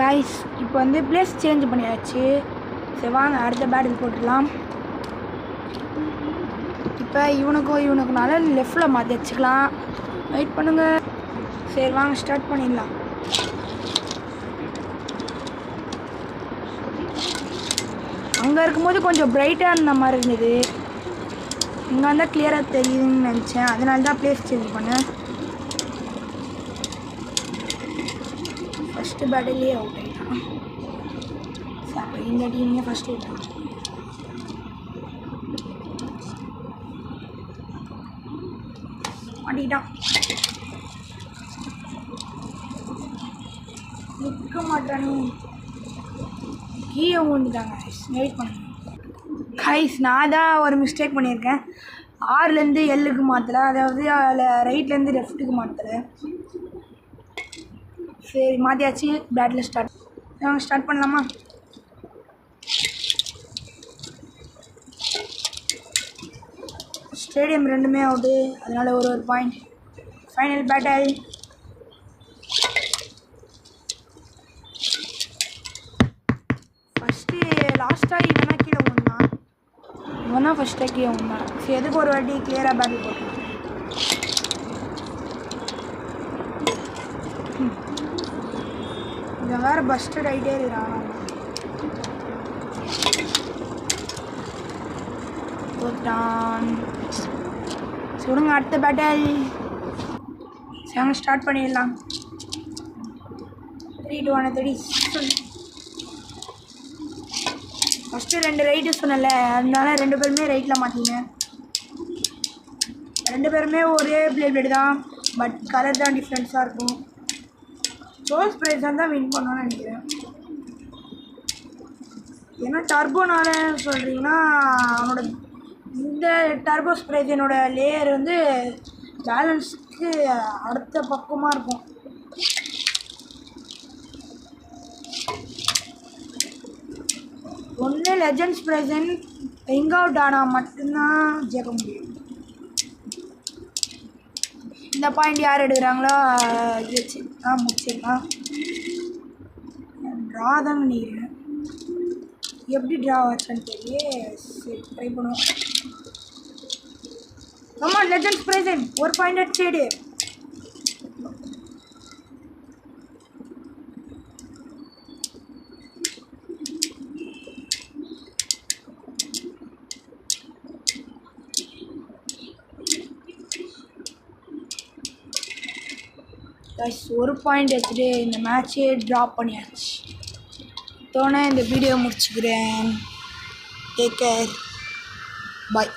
Guys இப்போ வந்து place change பண்ணியாச்சு. சரி வாங்க அடுத்த பேட்டில் போட்டுடலாம். இப்போ இவனுக்குனால லெஃப்டில் மாற்றி வச்சுக்கலாம். வெயிட் பண்ணுங்க. சரி வாங்க ஸ்டார்ட் பண்ணிடலாம். அங்கே இருக்கும்போது கொஞ்சம் பிரைட்டாக இருந்த மாதிரி இருந்தது. இங்கே வந்தால் கிளியராக தெரியுதுன்னு நினச்சேன். அதனால தான் பிளேஸ் சேஞ்ச் பண்ணேன். ஃபஸ்ட்டு பேட்டிலே அவுட் ஆகிட்டான். அப்போ இந்த டீமே ஃபஸ்ட்டு விட்டான். மாட்டிக்கிட்டான். நிற்க மாட்டானே. கீழே ஊந்துட்டாங்க. வெயிட் பண்ணுங்க கைஸ். நான் தான் ஒரு மிஸ்டேக் பண்ணியிருக்கேன். ஆறுலேருந்து எல்லுக்கு மாற்றலை, அதாவது அதில் ரைட்லேருந்து லெஃப்ட்டுக்கு மாற்றலை. சரி மாற்றியாச்சு. பேட்டில் ஸ்டார்ட் பண்ணலாமா? ஸ்டேடியம் ரெண்டுமே அவுட்டு, அதனால் ஒரு பாயிண்ட். Final battle. ஃபஸ்ட்டு லாஸ்ட்டாக இவனா கீழே ஒன்றான். இவனா ஃபஸ்ட்டாக கீழே ஒன்றான். சரி எதுக்கு ஒரு வாட்டி கிளியராக பேட்டில் போட்டோம். இதை வேறு பஸ்டட் ஆகிட்டே இருக்கிறான். போட்டான். சொல்லுங்க அடுத்த பேட்டில். சரி ஸ்டார்ட் பண்ணிடலாம். 3, 2, 1 3. ஃபஸ்ட்டு 2 ரைட்டு சொன்னல, அதனால 2 பேருமே ரைட்டில் மாற்றினேன். 2 பேருமே ஒரே பிளேடு தான், பட் கலர் தான் டிஃப்ரென்ஸாக இருக்கும். சோல்ஸ் பிரைஸாக தான் வின் பண்ணணும்னு நினைக்கிறேன். ஏன்னா டர்போனால சொல்கிறீங்கன்னா அவனோட இந்த டர்போ ஸ்ப்ரைஸனோட லேயர் வந்து பேலன்ஸுக்கு அடுத்த பக்கமாக இருக்கும். ஒன்று லெஜண்ட் ஸ்ப்ரைஸன் ரிங் அவுட் ஆனால் மட்டும்தான் ஜெயிக்க முடியும். இந்த பாயிண்ட் யார் எடுக்கிறாங்களோ ஜெயிச்சு முடிச்சிடலாம். ட்ரா தான் நினைக்கிறேன். எப்படி ட்ரா ஆச்சுன்னு தெரியல. சரி ட்ரை பண்ணுவோம். ஆமா லெஜண்ட் ஸ்ப்ரைஸன் ஒரு பாயிண்ட் அடிச்சேடு. ஒரு பாயிண்ட் எடுத்துட்டு இந்த மேட்சே ட்ராப் பண்ணியாச்சு. தோணை இந்த வீடியோ முடிச்சுக்கிறேன். Take care. பாய்.